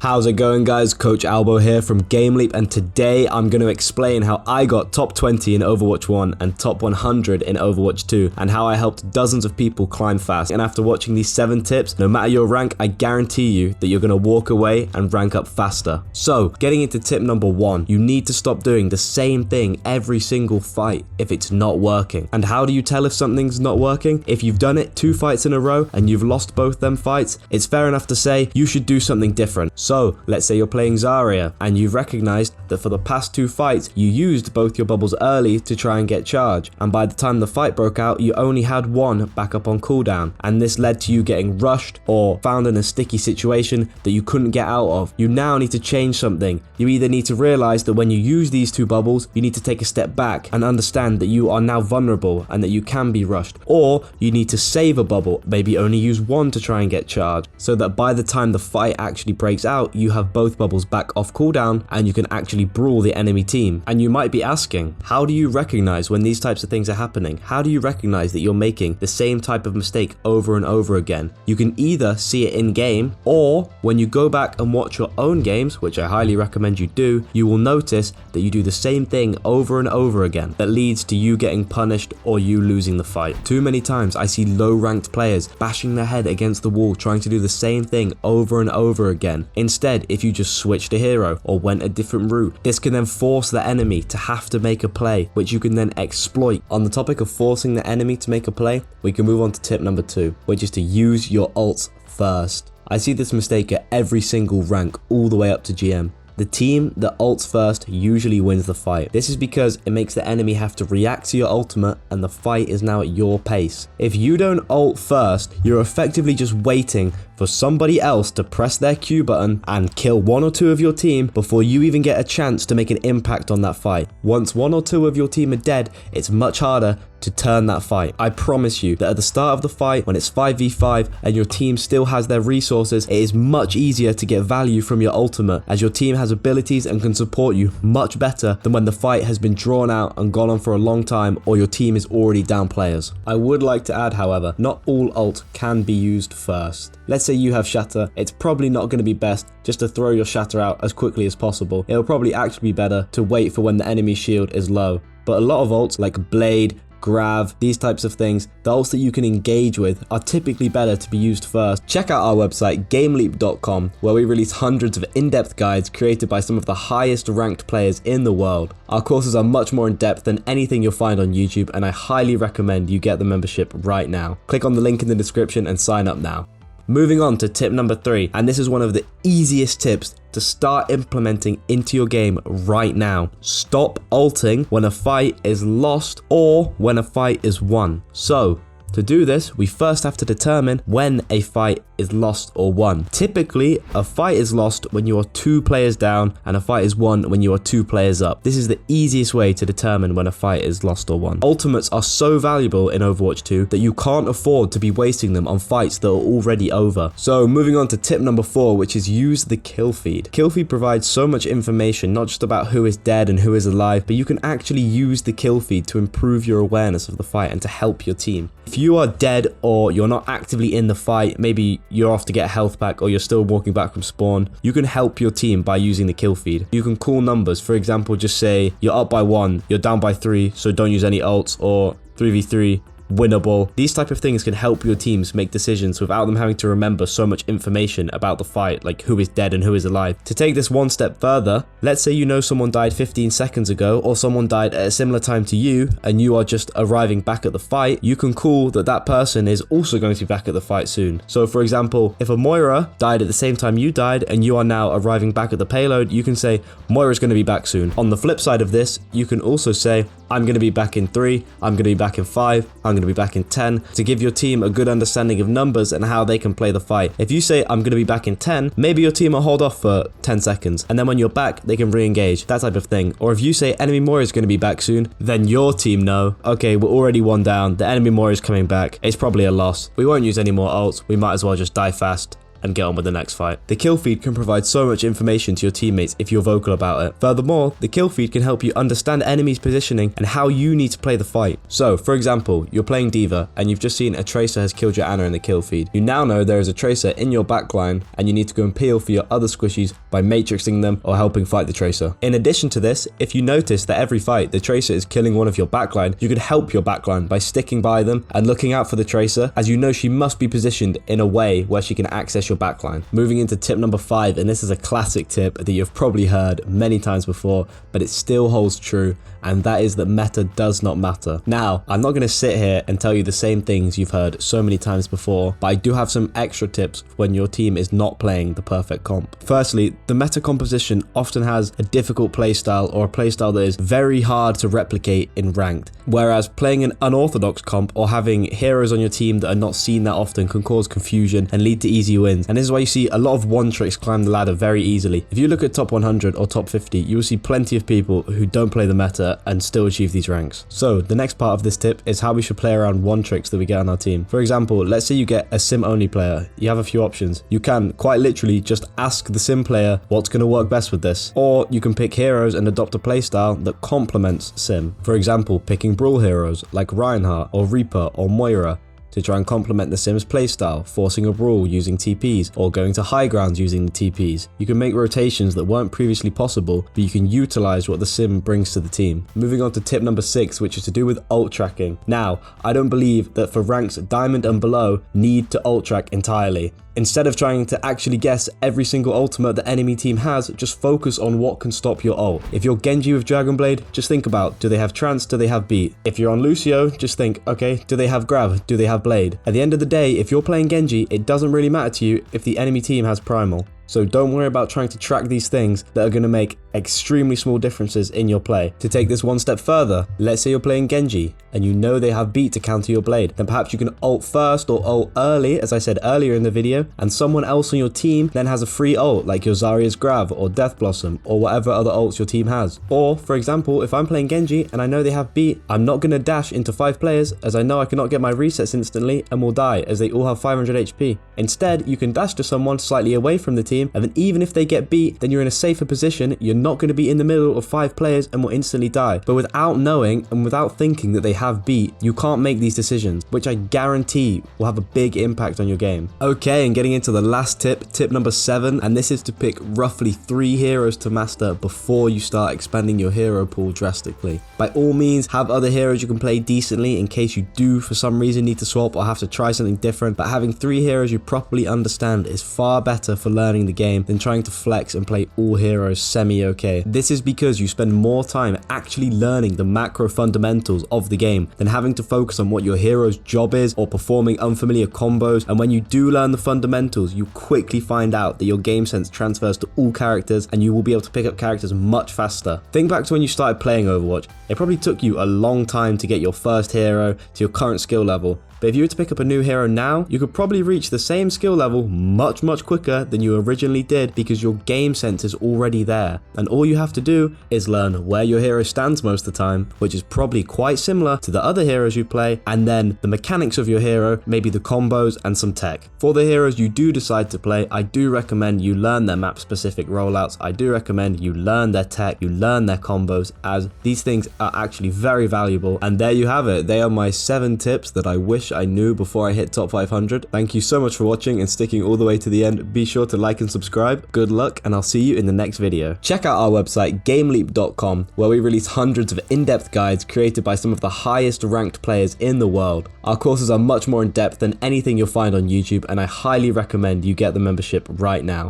How's it going, guys? Coach Albo here from GameLeap, and today I'm going to explain how I got top 20 in Overwatch 1 and top 100 in Overwatch 2, and how I helped dozens of people climb fast. And after watching these 7 tips, no matter your rank, I guarantee you that you're going to walk away and rank up faster. So, getting into tip number 1, you need to stop doing the same thing every single fight if it's not working. And how do you tell if something's not working? If you've done it 2 fights in a row and you've lost both them fights, it's fair enough to say you should do something different. So, let's say you're playing Zarya and you've recognized that for the past 2 fights you used both your bubbles early to try and get charge, and by the time the fight broke out you only had 1 back up on cooldown, and this led to you getting rushed or found in a sticky situation that you couldn't get out of. You now need to change something. You either need to realize that when you use these 2 bubbles you need to take a step back and understand that you are now vulnerable and that you can be rushed, or you need to save a bubble, maybe only use 1 to try and get charge, so that by the time the fight actually breaks out you have both bubbles back off cooldown and you can actually brawl the enemy team. And you might be asking, how do you recognize when these types of things are happening? How do you recognize that you're making the same type of mistake over and over again? You can either see it in game, or when you go back and watch your own games, which I highly recommend you do, you will notice that you do the same thing over and over again that leads to you getting punished or you losing the fight. Too many times I see low ranked players bashing their head against the wall trying to do the same thing over and over again. Instead, if you just switched a hero or went a different route, this can then force the enemy to have to make a play, which you can then exploit. On the topic of forcing the enemy to make a play, we can move on to tip number 2, which is to use your ults first. I see this mistake at every single rank all the way up to GM. The team that ults first usually wins the fight. This is because it makes the enemy have to react to your ultimate and the fight is now at your pace. If you don't ult first, you're effectively just waiting for somebody else to press their Q button and kill 1 or 2 of your team before you even get a chance to make an impact on that fight. Once 1 or 2 of your team are dead, it's much harder to turn that fight. I promise you that at the start of the fight, when it's 5v5 and your team still has their resources, it is much easier to get value from your ultimate, as your team has abilities and can support you much better than when the fight has been drawn out and gone on for a long time or your team is already down players. I would like to add, however, not all ult can be used first. Let's say you have Shatter, it's probably not going to be best just to throw your Shatter out as quickly as possible. It'll probably actually be better to wait for when the enemy shield is low. But a lot of ults like Blade, Grav, these types of things, the ults that you can engage with are typically better to be used first. Check out our website GameLeap.com, where we release hundreds of in-depth guides created by some of the highest ranked players in the world. Our courses are much more in-depth than anything you'll find on YouTube, and I highly recommend you get the membership right now. Click on the link in the description and sign up now. Moving on to tip number 3, and this is one of the easiest tips to start implementing into your game right now. Stop ulting when a fight is lost or when a fight is won. So, to do this, we first have to determine when a fight is lost or won. Typically, a fight is lost when you are 2 players down and a fight is won when you are 2 players up. This is the easiest way to determine when a fight is lost or won. Ultimates are so valuable in Overwatch 2 that you can't afford to be wasting them on fights that are already over. So moving on to tip number 4, which is use the kill feed. Kill feed provides so much information, not just about who is dead and who is alive, but you can actually use the kill feed to improve your awareness of the fight and to help your team. If you are dead or you're not actively in the fight, maybe you're off to get a health pack or you're still walking back from spawn, you can help your team by using the kill feed. You can call numbers. For example, just say you're up by 1, you're down by 3, so don't use any ults, or 3v3, winnable. These type of things can help your teams make decisions without them having to remember so much information about the fight, like who is dead and who is alive. To take this one step further, let's say you know someone died 15 seconds ago, or someone died at a similar time to you and you are just arriving back at the fight. You can call that person is also going to be back at the fight soon. So for example, if a Moira died at the same time you died and you are now arriving back at the payload, you can say Moira's going to be back soon. On the flip side of this, you can also say I'm going to be back in 3, I'm going to be back in 5, I'm going to be back in 10, to give your team a good understanding of numbers and how they can play the fight. If you say I'm going to be back in 10, maybe your team will hold off for 10 seconds and then when you're back they can re-engage, that type of thing. Or if you say enemy Moira is going to be back soon, then your team know, okay, we're already 1 down, the enemy Moira is coming back, it's probably a loss, we won't use any more ults, we might as well just die fast. and get on with the next fight. The kill feed can provide so much information to your teammates if you're vocal about it. Furthermore, the kill feed can help you understand enemies' positioning and how you need to play the fight. So, for example, you're playing D.Va and you've just seen a Tracer has killed your Ana in the kill feed. You now know there is a Tracer in your backline and you need to go and peel for your other squishies by matrixing them or helping fight the Tracer. In addition to this, if you notice that every fight the Tracer is killing one of your backline, you could help your backline by sticking by them and looking out for the Tracer, as you know she must be positioned in a way where she can access your backline. Moving into tip number 5, and this is a classic tip that you've probably heard many times before, but it still holds true, and that is that meta does not matter. Now, I'm not going to sit here and tell you the same things you've heard so many times before, but I do have some extra tips when your team is not playing the perfect comp. Firstly, the meta composition often has a difficult playstyle or a playstyle that is very hard to replicate in ranked, whereas playing an unorthodox comp or having heroes on your team that are not seen that often can cause confusion and lead to easy wins. And this is why you see a lot of one tricks climb the ladder very easily. If you look at top 100 or top 50, you will see plenty of people who don't play the meta and still achieve these ranks. So the next part of this tip is how we should play around one tricks that we get on our team. For example, let's say you get a sim only player. You have a few options. You can quite literally just ask the sim player what's going to work best with this, or you can pick heroes and adopt a playstyle that complements sim. For example, picking brawl heroes like Reinhardt or Reaper or Moira to try and complement the Sim's playstyle, forcing a brawl using TPs or going to high grounds using the TPs. You can make rotations that weren't previously possible, but you can utilize what the Sim brings to the team. Moving on to tip number 6, which is to do with ult tracking. Now, I don't believe that for ranks Diamond and below need to ult track entirely. Instead of trying to actually guess every single ultimate the enemy team has, just focus on what can stop your ult. If you're Genji with Dragon Blade, just think about, do they have trance, do they have beat? If you're on Lucio, just think, okay, do they have grab, do they have blade? At the end of the day, if you're playing Genji, it doesn't really matter to you if the enemy team has primal. So don't worry about trying to track these things that are going to make extremely small differences in your play. To take this one step further, let's say you're playing Genji and you know they have beat to counter your blade, then perhaps you can ult first or ult early, as I said earlier in the video, and someone else on your team then has a free ult like your Zarya's Grav or Death Blossom or whatever other ults your team has. Or, for example, if I'm playing Genji and I know they have beat, I'm not going to dash into 5 players as I know I cannot get my resets instantly and will die as they all have 500 HP. Instead, you can dash to someone slightly away from the team, and then even if they get beat, then you're in a safer position. You're not going to be in the middle of 5 players and will instantly die. But without knowing and without thinking that they have beat, you can't make these decisions, which I guarantee will have a big impact on your game. Okay, and getting into the last tip, tip number 7, and this is to pick roughly 3 heroes to master before you start expanding your hero pool drastically. By all means, have other heroes you can play decently in case you do for some reason need to swap or have to try something different, but having 3 heroes you properly understand is far better for learning the game than trying to flex and play all heroes semi-okay. This is because you spend more time actually learning the macro fundamentals of the game than having to focus on what your hero's job is or performing unfamiliar combos. And when you do learn the fundamentals, you quickly find out that your game sense transfers to all characters and you will be able to pick up characters much faster. Think back to when you started playing Overwatch. It probably took you a long time to get your first hero to your current skill level. But if you were to pick up a new hero now, you could probably reach the same skill level much quicker than you originally did because your game sense is already there. And all you have to do is learn where your hero stands most of the time, which is probably quite similar to the other heroes you play, and then the mechanics of your hero, maybe the combos and some tech. For the heroes you do decide to play, I do recommend you learn their map specific rollouts. I do recommend you learn their tech, you learn their combos, as these things are actually very valuable. And there you have it. They are my 7 tips that I wish I knew before I hit top 500. Thank you so much for watching and sticking all the way to the end. Be sure to like and subscribe. Good luck, and I'll see you in the next video. Check out our website GameLeap.com, where we release hundreds of in-depth guides created by some of the highest ranked players in the world. Our courses are much more in depth than anything you'll find on YouTube, and I highly recommend you get the membership right now.